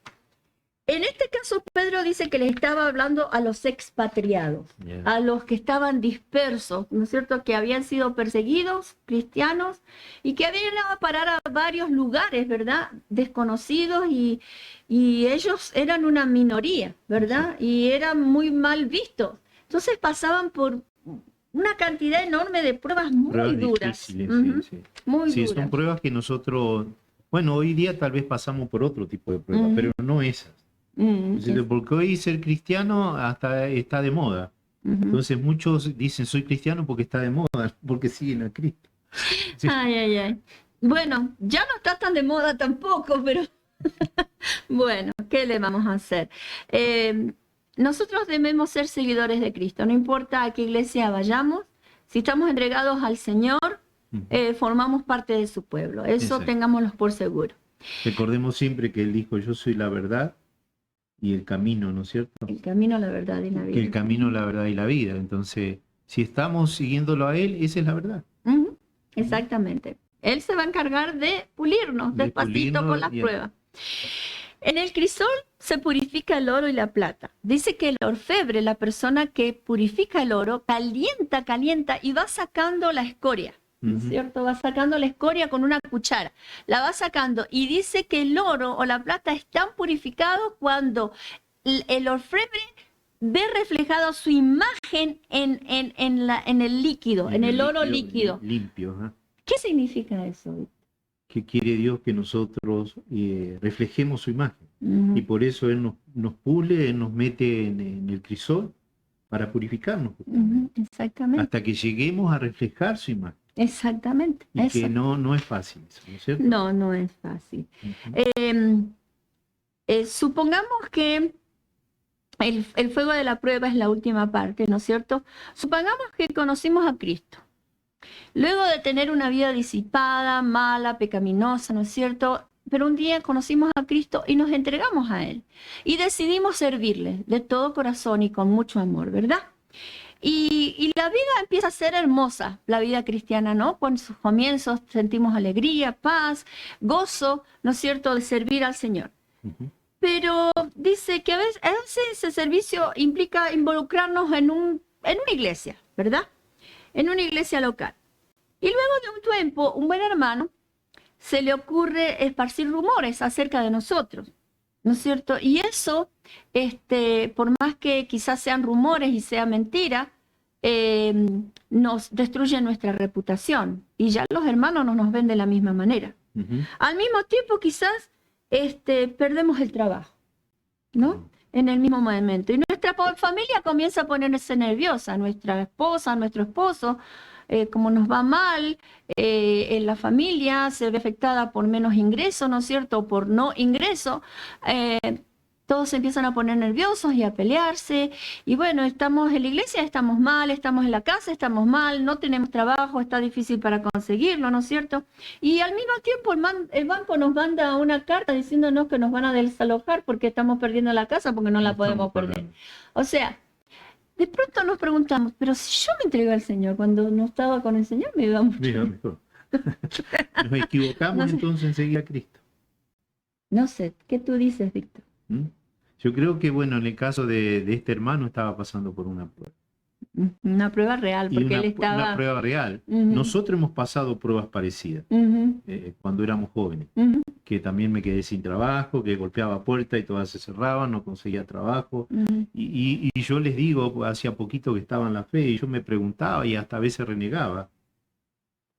En este caso, Pedro dice que le estaba hablando a los expatriados, a los que estaban dispersos, ¿no es cierto? Que habían sido perseguidos, cristianos, y que habían ido a parar a varios lugares, ¿verdad? Desconocidos, y ellos eran una minoría, ¿verdad? Y eran muy mal vistos. Entonces pasaban por una cantidad enorme de pruebas muy duras. Muy duras. Son pruebas que nosotros, bueno, hoy día tal vez pasamos por otro tipo de pruebas, pero no esas. Porque hoy ser cristiano hasta está de moda. Entonces muchos dicen soy cristiano porque está de moda, porque siguen a Cristo. Sí. Ay. Bueno, ya no está tan de moda tampoco, pero bueno, ¿qué le vamos a hacer? Nosotros debemos ser seguidores de Cristo, no importa a qué iglesia vayamos, si estamos entregados al Señor, formamos parte de su pueblo, eso tengámoslo por seguro. Recordemos siempre que Él dijo, yo soy la verdad y el camino, ¿no es cierto? El camino, la verdad y la vida. El camino, la verdad y la vida. Entonces, si estamos siguiéndolo a Él, esa es la verdad. Exactamente. Él se va a encargar de pulirnos despacito con las pruebas. En el crisol se purifica el oro y la plata. Dice que el orfebre, la persona que purifica el oro, calienta y va sacando la escoria. ¿No es cierto? Va sacando la escoria con una cuchara, la va sacando y dice que el oro o la plata están purificados cuando el orfebre ve reflejado su imagen en el líquido, en el oro líquido. Limpio. ¿Qué significa eso? Que quiere Dios que nosotros reflejemos su imagen. Y por eso Él nos pule, Él nos mete en el crisol para purificarnos. Exactamente. Hasta que lleguemos a reflejar su imagen. Exactamente. Y que no es fácil, ¿no es cierto? No es fácil. Supongamos que el fuego de la prueba es la última parte, ¿no es cierto? Supongamos que conocimos a Cristo. Luego de tener una vida disipada, mala, pecaminosa, ¿no es cierto? Pero un día conocimos a Cristo y nos entregamos a Él. Y decidimos servirle de todo corazón y con mucho amor, ¿verdad? Y la vida empieza a ser hermosa, la vida cristiana, ¿no? Con sus comienzos sentimos alegría, paz, gozo, ¿no es cierto?, de servir al Señor. Pero dice que a veces ese servicio implica involucrarnos en una iglesia, ¿verdad? En una iglesia local. Y luego de un tiempo, un buen hermano se le ocurre esparcir rumores acerca de nosotros, ¿no es cierto? Y eso, por más que quizás sean rumores y sea mentira, nos destruye nuestra reputación. Y ya los hermanos no nos ven de la misma manera. Al mismo tiempo, quizás perdemos el trabajo, ¿no? En el mismo momento. Y nuestra familia comienza a ponerse nerviosa, nuestra esposa, nuestro esposo, como nos va mal, en la familia se ve afectada por menos ingreso, ¿no es cierto? Por no ingreso, todos se empiezan a poner nerviosos y a pelearse. Y bueno, estamos en la iglesia, estamos mal, estamos en la casa, estamos mal, no tenemos trabajo, está difícil para conseguirlo, ¿no es cierto? Y al mismo tiempo el banco nos manda una carta diciéndonos que nos van a desalojar porque estamos perdiendo la casa porque no la podemos perder. O sea, de pronto nos preguntamos, pero si yo me entregué al Señor, cuando no estaba con el Señor me iba mucho mejor. Nos equivocamos entonces en seguir a Cristo. No sé, ¿qué tú dices, Víctor? Yo creo que, bueno, en el caso de este hermano estaba pasando por una prueba. Una prueba real, porque él estaba... Una prueba real. Nosotros hemos pasado pruebas parecidas cuando éramos jóvenes. Que también me quedé sin trabajo, que golpeaba puertas y todas se cerraban, no conseguía trabajo. Y yo les digo, hacía poquito que estaba en la fe, y yo me preguntaba y hasta a veces renegaba.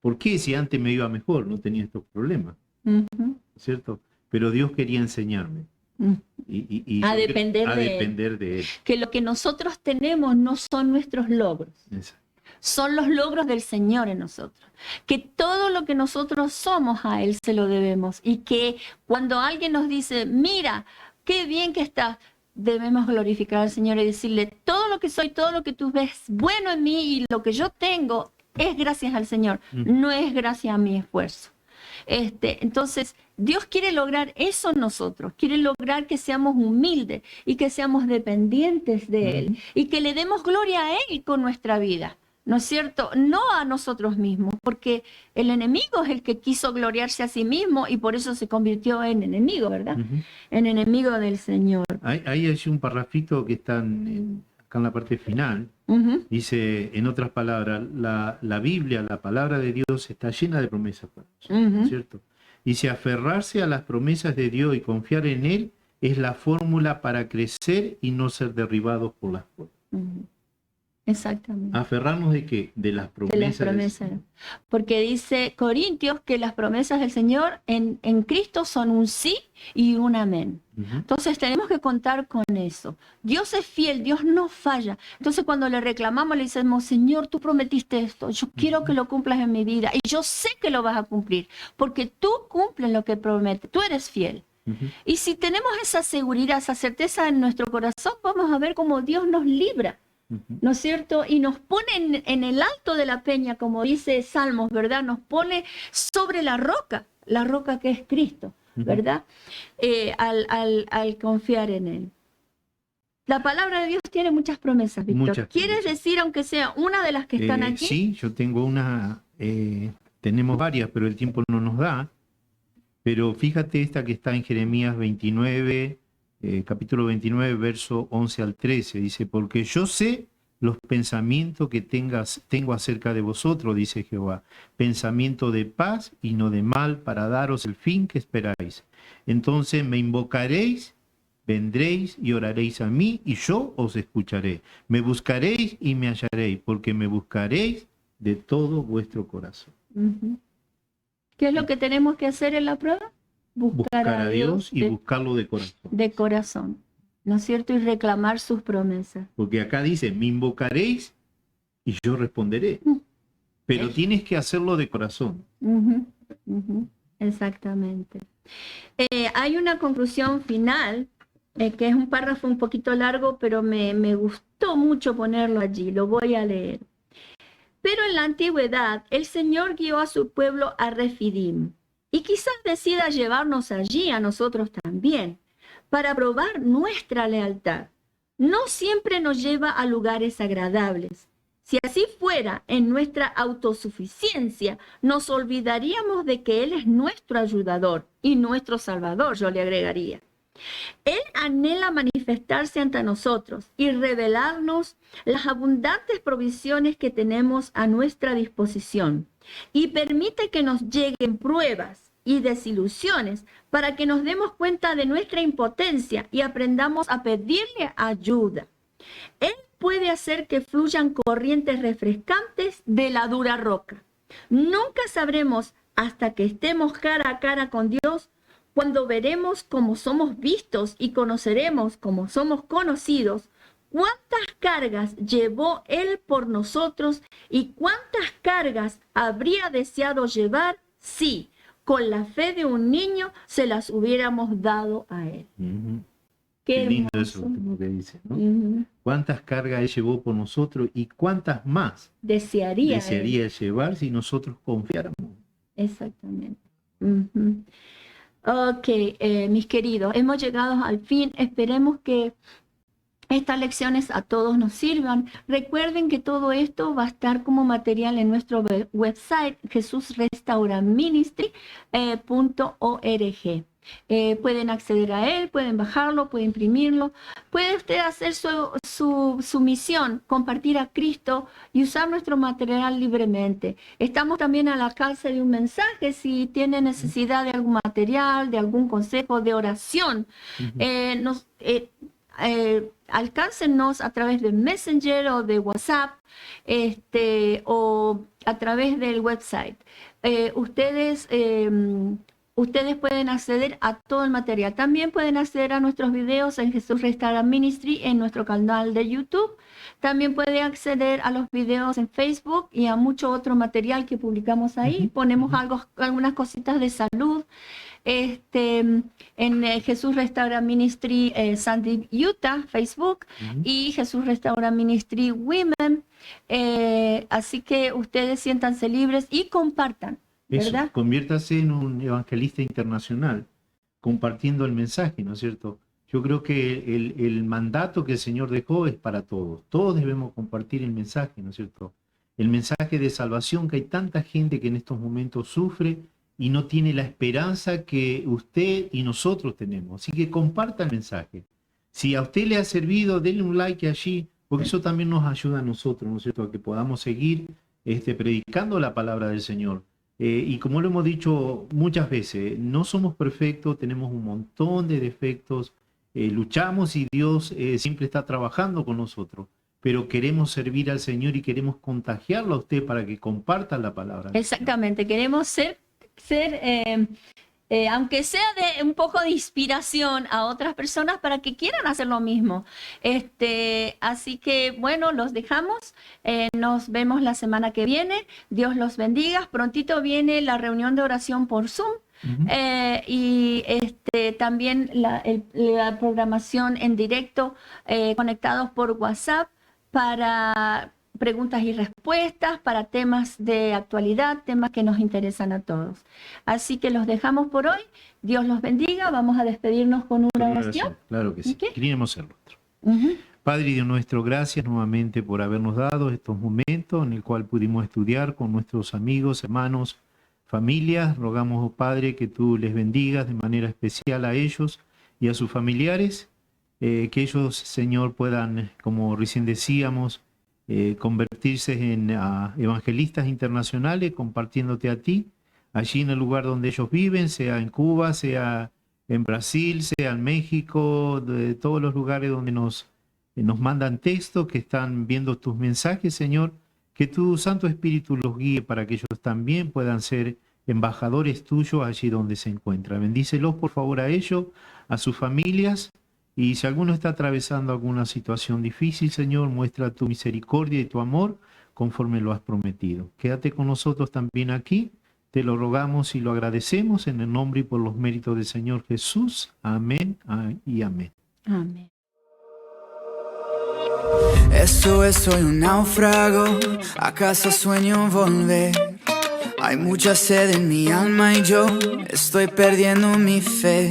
¿Por qué si antes me iba mejor? No tenía estos problemas, Ujú. ¿cierto? Pero Dios quería enseñarme. Mm. Y A yo depender a de Él. depender de Él. Que lo que nosotros tenemos no son nuestros logros, Exacto. son los logros del Señor en nosotros. Que todo lo que nosotros somos a Él se lo debemos. Y que cuando alguien nos dice, mira, qué bien que estás, debemos glorificar al Señor y decirle, todo lo que soy, todo lo que tú ves bueno en mí y lo que yo tengo es gracias al Señor, no es gracias a mi esfuerzo. Entonces, Dios quiere lograr eso en nosotros, quiere lograr que seamos humildes y que seamos dependientes de Él y que le demos gloria a Él con nuestra vida, ¿no es cierto? No a nosotros mismos, porque el enemigo es el que quiso gloriarse a sí mismo y por eso se convirtió en enemigo, ¿verdad? En enemigo del Señor. Ahí hay un parrafito que está acá en la parte final. Dice, en otras palabras, la Biblia, la palabra de Dios está llena de promesas para nosotros, ¿cierto? Dice, aferrarse a las promesas de Dios y confiar en Él es la fórmula para crecer y no ser derribados por las pruebas. Exactamente. ¿Aferrarnos de qué? De las promesas. De las promesas. Porque dice Corintios que las promesas del Señor en Cristo son un sí y un amén. Entonces tenemos que contar con eso. Dios es fiel, Dios no falla. Entonces cuando le reclamamos, le decimos, Señor, tú prometiste esto, yo quiero que lo cumplas en mi vida. Y yo sé que lo vas a cumplir, porque tú cumples lo que prometes, tú eres fiel. Y si tenemos esa seguridad, esa certeza en nuestro corazón, vamos a ver cómo Dios nos libra. ¿No es cierto? Y nos pone en el alto de la peña, como dice Salmos, ¿verdad? Nos pone sobre la roca que es Cristo, ¿verdad? Al confiar en Él. La palabra de Dios tiene muchas promesas, Víctor. Muchas ¿Quieres promesas. decir, aunque sea una de las que están aquí? Sí, yo tengo una, tenemos varias, pero el tiempo no nos da. Pero fíjate esta que está en Jeremías 29, capítulo 29, verso 11 al 13, dice, porque yo sé los pensamientos que tengo acerca de vosotros, dice Jehová, pensamiento de paz y no de mal, para daros el fin que esperáis. Entonces me invocaréis, vendréis y oraréis a mí, y yo os escucharé. Me buscaréis y me hallaréis, porque me buscaréis de todo vuestro corazón. ¿Qué es lo que tenemos que hacer en la prueba? Buscar a Dios y buscarlo de corazón. De corazón, ¿no es cierto? Y reclamar sus promesas. Porque acá dice, me invocaréis y yo responderé. Pero tienes que hacerlo de corazón. Exactamente. Hay una conclusión final, que es un párrafo un poquito largo, pero me gustó mucho ponerlo allí. Lo voy a leer. Pero en la antigüedad, el Señor guió a su pueblo a Refidim. Y quizás decida llevarnos allí a nosotros también, para probar nuestra lealtad. No siempre nos lleva a lugares agradables. Si así fuera, en nuestra autosuficiencia, nos olvidaríamos de que Él es nuestro ayudador y nuestro salvador, yo le agregaría. Él anhela manifestarse ante nosotros y revelarnos las abundantes provisiones que tenemos a nuestra disposición y permite que nos lleguen pruebas y desilusiones para que nos demos cuenta de nuestra impotencia y aprendamos a pedirle ayuda. Él puede hacer que fluyan corrientes refrescantes de la dura roca. Nunca sabremos hasta que estemos cara a cara con Dios, cuando veremos cómo somos vistos y conoceremos cómo somos conocidos, cuántas cargas llevó Él por nosotros y cuántas cargas habría deseado llevar si, con la fe de un niño, se las hubiéramos dado a Él. Qué lindo eso que dice, ¿no? Cuántas cargas Él llevó por nosotros y cuántas más desearía Él llevar si nosotros confiáramos. Exactamente. Ok, mis queridos, hemos llegado al fin. Esperemos que estas lecciones a todos nos sirvan. Recuerden que todo esto va a estar como material en nuestro website, jesusrestauraministry.org. Pueden acceder a él, pueden bajarlo, pueden imprimirlo. Puede usted hacer su misión, compartir a Cristo y usar nuestro material libremente. Estamos también al alcance de un mensaje si tiene necesidad de algún material, de algún consejo, de oración. alcáncenos a través de Messenger o de WhatsApp, o a través del website. Ustedes pueden acceder a todo el material. También pueden acceder a nuestros videos en Jesús Restaura Ministry en nuestro canal de YouTube. También pueden acceder a los videos en Facebook y a mucho otro material que publicamos ahí. Ponemos algunas cositas de salud. En Jesús Restaura Ministry Sandy, Utah, Facebook, y Jesús Restaura Ministry Women. Así que ustedes siéntanse libres y compartan. ¿Verdad? Eso, conviértase en un evangelista internacional, compartiendo el mensaje, ¿no es cierto? Yo creo que el mandato que el Señor dejó es para todos. Todos debemos compartir el mensaje, ¿no es cierto? El mensaje de salvación, que hay tanta gente que en estos momentos sufre y no tiene la esperanza que usted y nosotros tenemos. Así que comparta el mensaje. Si a usted le ha servido, denle un like allí, porque eso también nos ayuda a nosotros, ¿no es cierto? A que podamos seguir predicando la palabra del Señor. Y como lo hemos dicho muchas veces, no somos perfectos, tenemos un montón de defectos, luchamos y Dios siempre está trabajando con nosotros, pero queremos servir al Señor y queremos contagiarlo a usted para que comparta la palabra. Exactamente, queremos ser aunque sea de un poco de inspiración a otras personas para que quieran hacer lo mismo. Así que, bueno, los dejamos. Nos vemos la semana que viene. Dios los bendiga. Prontito viene la reunión de oración por Zoom. Y también la programación en directo, conectados por WhatsApp para preguntas y respuestas, para temas de actualidad, temas que nos interesan a todos. Así que los dejamos por hoy. Dios los bendiga. Vamos a despedirnos con una oración. Claro que sí. ¿Okay? Queríamos ser nuestro. Padre Dios nuestro, gracias nuevamente por habernos dado estos momentos en el cual pudimos estudiar con nuestros amigos, hermanos, familias. Rogamos, oh Padre, que tú les bendigas de manera especial a ellos y a sus familiares, que ellos, Señor, puedan, como recién decíamos, convertirse en evangelistas internacionales, compartiéndote a ti, allí en el lugar donde ellos viven, sea en Cuba, sea en Brasil, sea en México, de todos los lugares donde nos mandan textos, que están viendo tus mensajes, Señor, que tu Santo Espíritu los guíe para que ellos también puedan ser embajadores tuyos allí donde se encuentran. Bendícelos, por favor, a ellos, a sus familias. Y si alguno está atravesando alguna situación difícil, Señor, muestra tu misericordia y tu amor conforme lo has prometido. Quédate con nosotros también aquí. Te lo rogamos y lo agradecemos en el nombre y por los méritos del Señor Jesús. Amén y amén. Amén. Eso es, soy un náufrago, ¿acaso sueño volver? Hay mucha sed en mi alma y yo estoy perdiendo mi fe.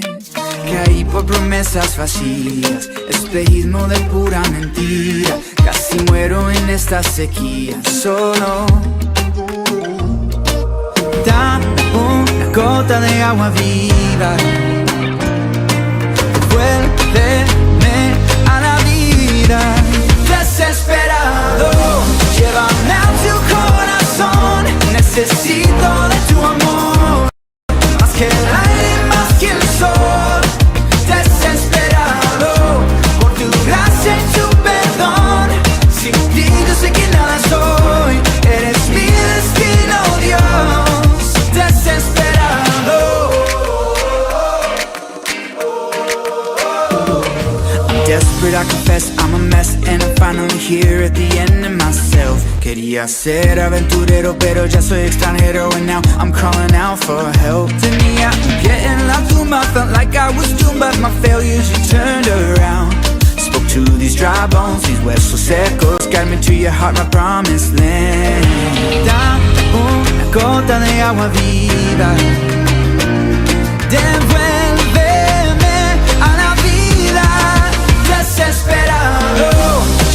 Caí por promesas vacías, espejismo de pura mentira. Casi muero en esta sequía, solo dame una gota de agua viva. Vuélveme a la vida. Desesperado, llévame a tu corazón. Necesito de tu amor, más que el aire, más que el sol. Desesperado, por tu gracia y tu perdón. Sin ti yo sé que nada soy, eres mi destino, Dios. Desesperado. I'm desperate, I confess I'm a mess, and I'm finally here at the end of myself. Quería ser aventurero, pero ya soy extranjero, and now I'm calling out for help. Tenía un pie en la tumba, felt like I was doomed, but my failures you turned around. Spoke to these dry bones, these huesos secos, guide me to your heart, my promised land. Dame una gota de agua viva. Devuélveme a la vida. Desesperado,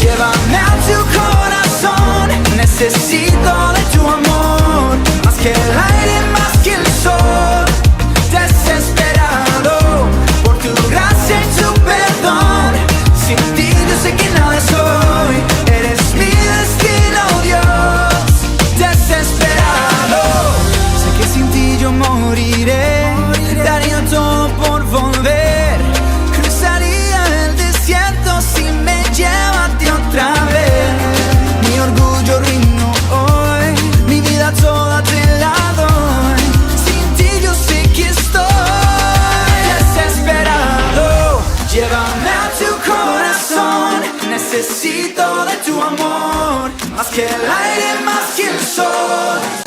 llévame a tu corazón. Necesito de tu amor, más que el aire, más que el sol. Desesperado, por tu gracia y tu perdón. Sin ti yo sé que nada soy, eres mi destino, Dios. Desesperado, sé que sin ti yo moriré. Daría todo por volver, cruzaría el desierto eres más que el sol.